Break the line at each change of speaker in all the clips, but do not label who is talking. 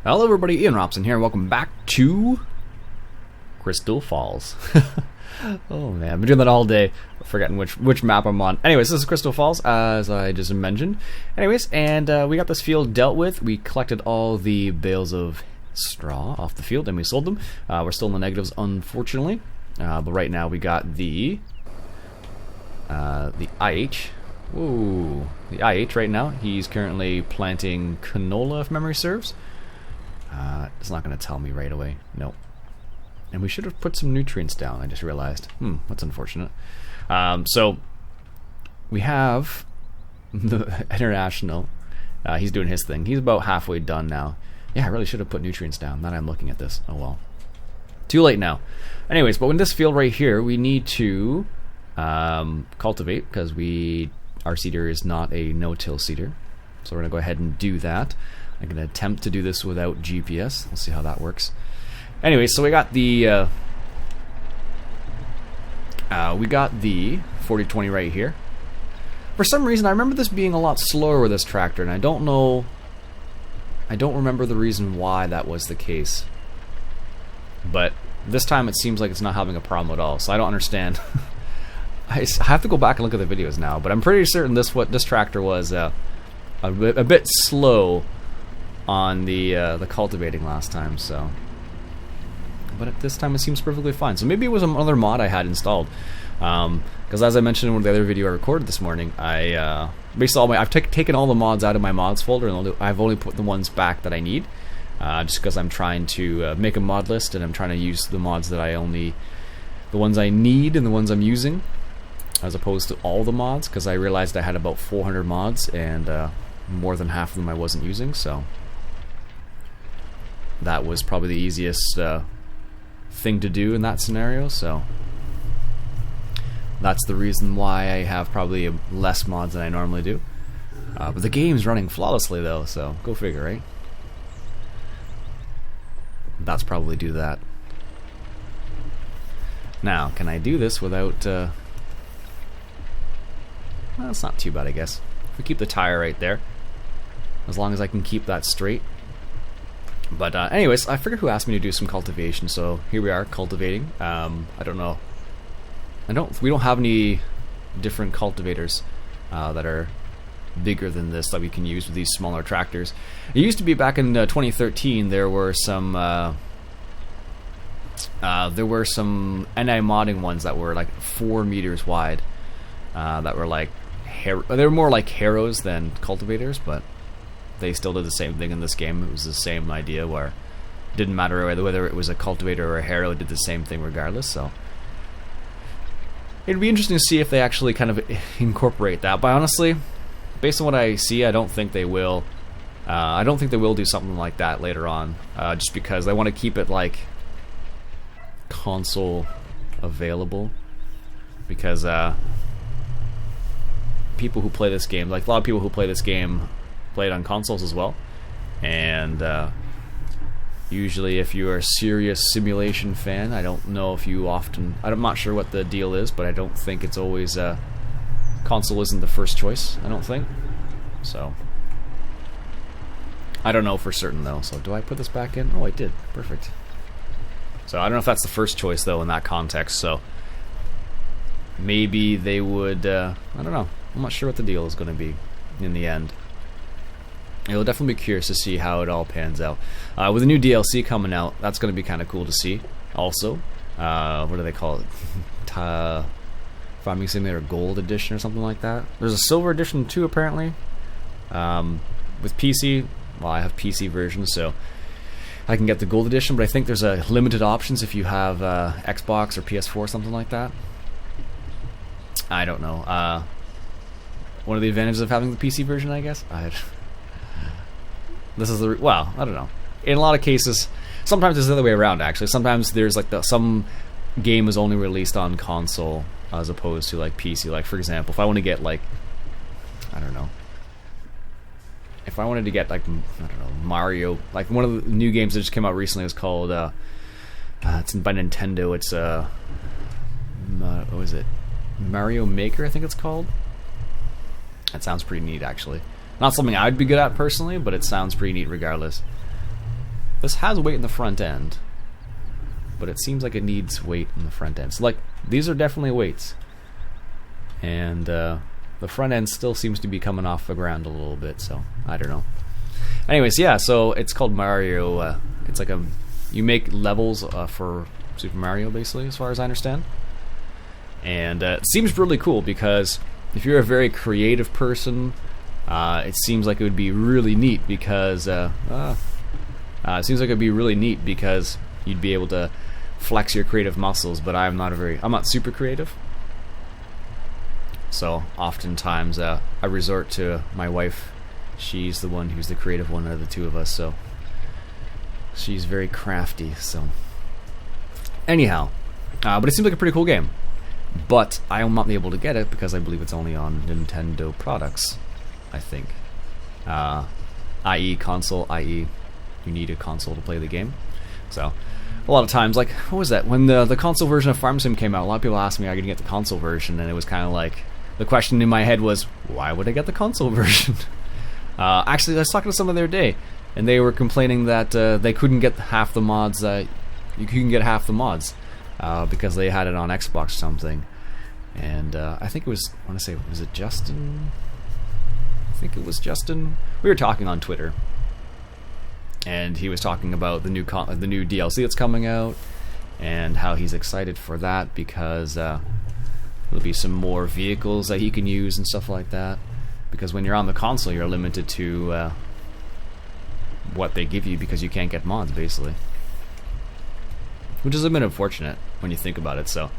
Hello everybody, Iain Robson here, and welcome back to Crystal Falls. Oh man, I've been doing that all day, forgetting which map I'm on. Anyways, this is Crystal Falls, as I just mentioned. Anyways, and we got this field dealt with. We collected all the bales of straw off the field, and we sold them. We're still in the negatives, unfortunately. But right now we got the IH. Ooh, the IH right now. He's currently planting canola, if memory serves. It's not going to tell me right away. No. And we should have put some nutrients down, I just realized. That's unfortunate. So, we have the International. He's doing his thing. He's about halfway done now. Yeah, I really should have put nutrients down, now that I'm looking at this. Oh well. Too late now. Anyways, but in this field right here, we need to cultivate, because our seeder is not a no-till seeder. So we're going to go ahead and do that. I'm going to attempt to do this without GPS. We'll see how that works. Anyway, so we got the 4020 right here. For some reason, I remember this being a lot slower with this tractor, and I don't remember the reason why that was the case. But this time it seems like it's not having a problem at all, so I don't understand. I have to go back and look at the videos now, but I'm pretty certain this tractor was a bit slow on the cultivating last time, so. But at this time it seems perfectly fine. So maybe it was another mod I had installed, because as I mentioned in the other video I recorded this morning, I've taken all the mods out of my mods folder, and I've only put the ones back that I need, just because I'm trying to make a mod list, and I'm trying to use the mods that the ones I need and the ones I'm using, as opposed to all the mods, because I realized I had about 400 mods, and more than half of them I wasn't using, so that was probably the easiest thing to do in that scenario, so that's the reason why I have probably less mods than I normally do. But the game's running flawlessly though, so go figure, right? That's probably due to that. Now, can I do this without... well, it's not too bad, I guess. If we keep the tire right there, as long as I can keep that straight. But anyways, I forget who asked me to do some cultivation, so here we are cultivating. I don't know. We don't have any different cultivators that are bigger than this that we can use with these smaller tractors. It used to be back in 2013. There were some anti-modding ones that were like 4 meters wide. That were like they were more like harrows than cultivators, but they still did the same thing in this game. It was the same idea where it didn't matter whether it was a cultivator or a harrow, it did the same thing regardless, so it'd be interesting to see if they actually kind of incorporate that. But honestly, based on what I see, I don't think they will. I don't think they will do something like that later on, just because they want to keep it like console available, because people who play this game, like a lot of people who play this game, play it on consoles as well, and usually if you're a serious simulation fan, I don't know if you often, I'm not sure what the deal is, but I don't think it's always console isn't the first choice, I don't think, so I don't know for certain though. So do I put this back in? Oh, I did. Perfect. So I don't know if that's the first choice though in that context, so maybe they would, I don't know, I'm not sure what the deal is going to be in the end. It'll definitely be curious to see how it all pans out. With the new DLC coming out, that's going to be kind of cool to see. Also, what do they call it? Farming Simulator Gold Edition or something like that. There's a Silver Edition too, apparently. With PC, well, I have PC version, so I can get the Gold Edition, but I think there's a limited options if you have Xbox or PS4 or something like that. I don't know. One of the advantages of having the PC version, I guess. This is well, I don't know. In a lot of cases, sometimes it's the other way around. Actually, sometimes there's like some game is only released on console as opposed to like PC. Like for example, if I want to get like, I don't know, if I wanted to get like, I don't know, Mario, like one of the new games that just came out recently is called it's by Nintendo. It's what is it? Mario Maker, I think it's called. That sounds pretty neat, actually. Not something I'd be good at personally, but it sounds pretty neat regardless. This has weight in the front end, but it seems like it needs weight in the front end. So like, these are definitely weights. And the front end still seems to be coming off the ground a little bit, so I don't know. Anyways, yeah, so it's called Mario. It's like you make levels for Super Mario, basically, as far as I understand. And it seems really cool because if you're a very creative person, it seems like it would be really neat because it seems like it'd be really neat because you'd be able to flex your creative muscles. But I'm not super creative, so oftentimes I resort to my wife. She's the one who's the creative one out of the two of us, so she's very crafty. So anyhow, but it seems like a pretty cool game. But I am not able to get it because I believe it's only on Nintendo products, I think. I.e. console, i.e. you need a console to play the game. So, a lot of times, like, what was that? When the console version of Farm Sim came out, a lot of people asked me, are you going to get the console version? And it was kind of like, the question in my head was, why would I get the console version? Actually, I was talking to someone the other day, and they were complaining that they couldn't get half the mods. You couldn't get half the mods. Because they had it on Xbox or something. And I think it was, I want to say, was it Justin? I think it was Justin. We were talking on Twitter, and he was talking about the new DLC that's coming out, and how he's excited for that because there'll be some more vehicles that he can use and stuff like that. Because when you're on the console, you're limited to what they give you because you can't get mods, basically. Which is a bit unfortunate when you think about it. So,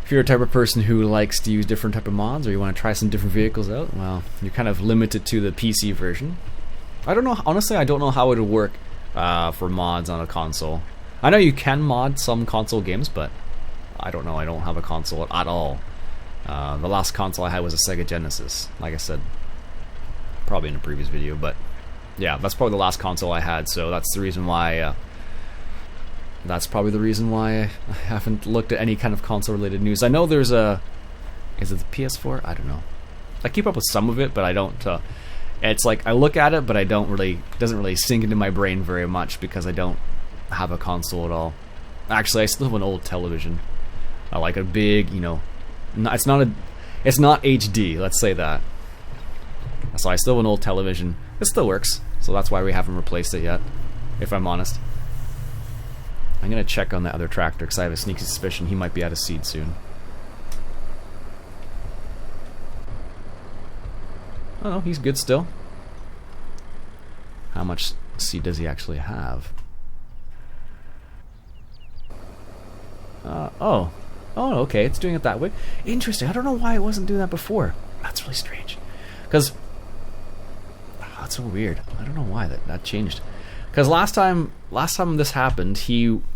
if you're a type of person who likes to use different type of mods, or you want to try some different vehicles out, well, you're kind of limited to the PC version. I don't know, honestly, I don't know how it would work for mods on a console. I know you can mod some console games, but I don't know, I don't have a console at all. The last console I had was a Sega Genesis, like I said, probably in a previous video, but yeah, that's probably the last console I had, so that's the reason why... that's probably the reason why I haven't looked at any kind of console-related news. I know there's a... Is it the PS4? I don't know. I keep up with some of it, but I don't... it's like, I look at it, but I don't really... It doesn't really sink into my brain very much because I don't have a console at all. Actually, I still have an old television. I like a big, you know... It's not HD, let's say that. So I still have an old television. It still works, so that's why we haven't replaced it yet, if I'm honest. I'm going to check on that other tractor because I have a sneaky suspicion he might be out of seed soon. Oh no, he's good still. How much seed does he actually have? Oh, okay, it's doing it that way. Interesting, I don't know why it wasn't doing that before. That's really strange. Because, that's so weird. I don't know why that changed. Because last time this happened,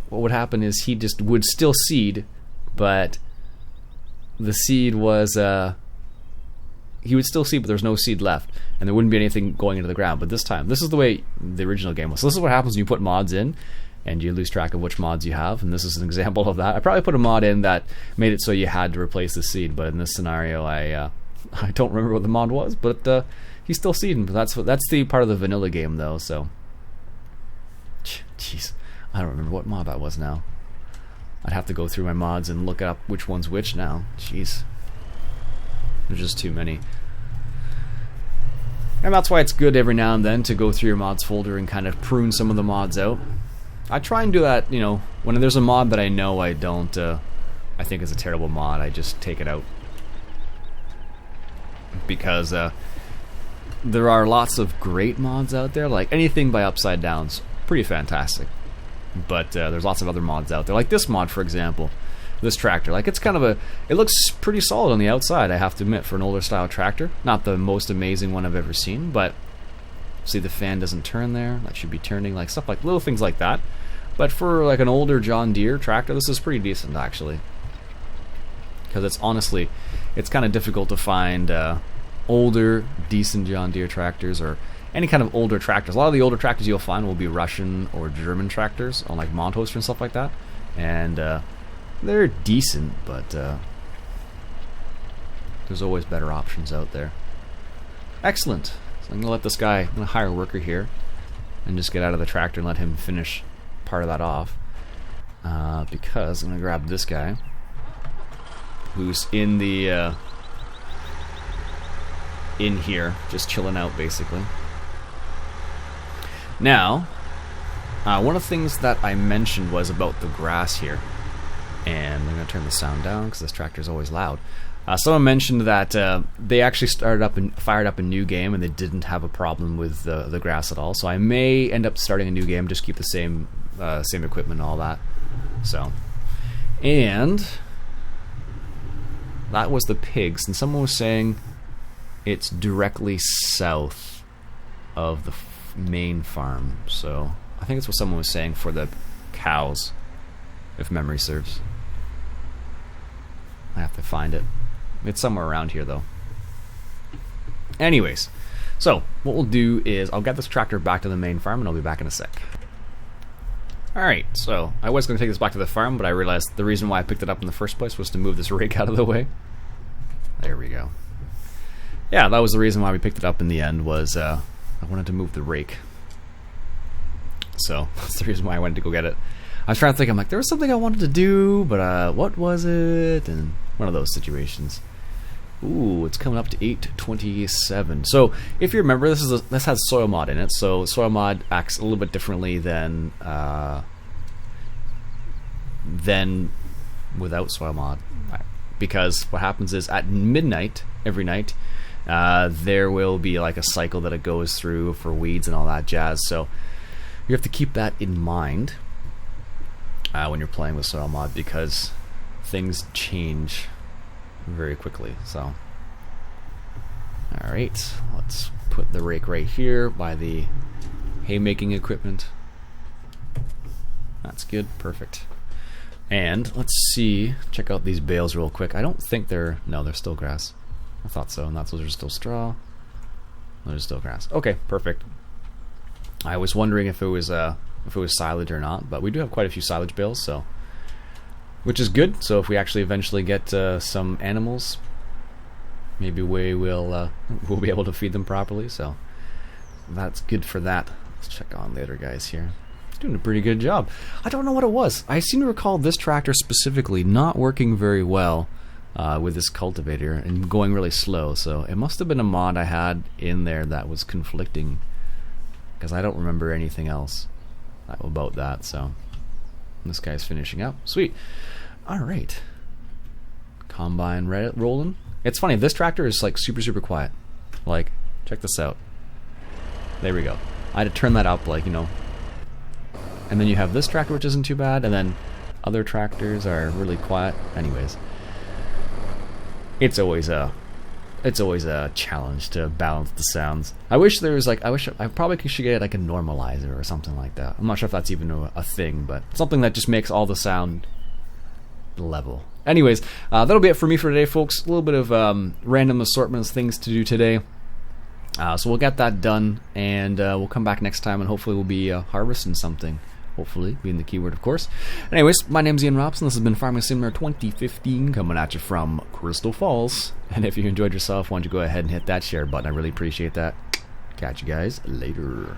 what would happen is he just would still seed, but the seed was he would still seed, but there's no seed left, and there wouldn't be anything going into the ground. But this time, this is the way the original game was. So this is what happens when you put mods in, and you lose track of which mods you have. And this is an example of that. I probably put a mod in that made it so you had to replace the seed, but in this scenario, I don't remember what the mod was, but he's still seeding. But that's the part of the vanilla game, though. So. Jeez, I don't remember what mod that was now. I'd have to go through my mods and look up which one's which now. Jeez. There's just too many. And that's why it's good every now and then to go through your mods folder and kind of prune some of the mods out. I try and do that, you know, when there's a mod that I know I don't, I think is a terrible mod, I just take it out. Because there are lots of great mods out there, like anything by Upside Down's pretty fantastic, but there's lots of other mods out there, like this mod, for example, this tractor. Like, it's kind of it looks pretty solid on the outside, I have to admit, for an older style tractor. Not the most amazing one I've ever seen, but see, the fan doesn't turn there, that should be turning, like stuff like little things like that. But for like an older John Deere tractor, this is pretty decent actually, because it's honestly, it's kind of difficult to find older decent John Deere tractors, or any kind of older tractors. A lot of the older tractors you'll find will be Russian or German tractors on like Montoaster and stuff like that, and they're decent, but there's always better options out there. Excellent. So I'm gonna let this guy, I'm gonna hire a worker here, and just get out of the tractor and let him finish part of that off. Because I'm gonna grab this guy, who's in the in here, just chilling out basically. Now, one of the things that I mentioned was about the grass here, and I'm gonna turn the sound down because this tractor is always loud. Someone mentioned that they actually fired up a new game and they didn't have a problem with the grass at all. So I may end up starting a new game, just keep the same equipment and all that. So, and that was the pigs, and someone was saying it's directly south of the main farm. So I think that's what someone was saying for the cows, if memory serves. I have to find it. It's somewhere around here, though. Anyways, so what we'll do is I'll get this tractor back to the main farm, and I'll be back in a sec. Alright, so I was going to take this back to the farm, but I realized the reason why I picked it up in the first place was to move this rake out of the way. There we go. Yeah, that was the reason why we picked it up in the end, was I wanted to move the rake. So that's the reason why I went to go get it. I was trying to think, I'm like, there was something I wanted to do, but what was it? And one of those situations. Ooh, it's coming up to 8:27. So if you remember, this has soil mod in it. So soil mod acts a little bit differently than without soil mod, because what happens is at midnight every night, there will be like a cycle that it goes through for weeds and all that jazz. So you have to keep that in mind when you're playing with soil mod, because things change very quickly. So alright, let's put the rake right here by the haymaking equipment. That's good, perfect. And let's see, check out these bales real quick. I don't think they're still grass. I thought so, and those are still straw. Those are still grass. Okay, perfect. I was wondering if it was silage or not, but we do have quite a few silage bales, so, which is good. So if we actually eventually get some animals, maybe we'll be able to feed them properly. So that's good for that. Let's check on the other guys here. He's doing a pretty good job. I don't know what it was. I seem to recall this tractor specifically not working very well with this cultivator and going really slow. So it must have been a mod I had in there that was conflicting, because I don't remember anything else about that. So this guy's finishing up. Sweet. Alright. Combine rolling. It's funny, this tractor is like super quiet. Like, check this out. There we go. I had to turn that up, like, you know. And then you have this tractor, which isn't too bad, and then other tractors are really quiet. Anyways, it's always a challenge to balance the sounds. I wish there was like, I probably should get like a normalizer or something like that. I'm not sure if that's even a thing, but something that just makes all the sound level. Anyways, that'll be it for me for today, folks. A little bit of random assortments, things to do today. So we'll get that done, and we'll come back next time, and hopefully we'll be harvesting something. Hopefully, being the keyword, of course. Anyways, my name's Iain Robson. This has been Farming Simulator 2015, coming at you from Crystal Falls. And if you enjoyed yourself, why don't you go ahead and hit that share button? I really appreciate that. Catch you guys later.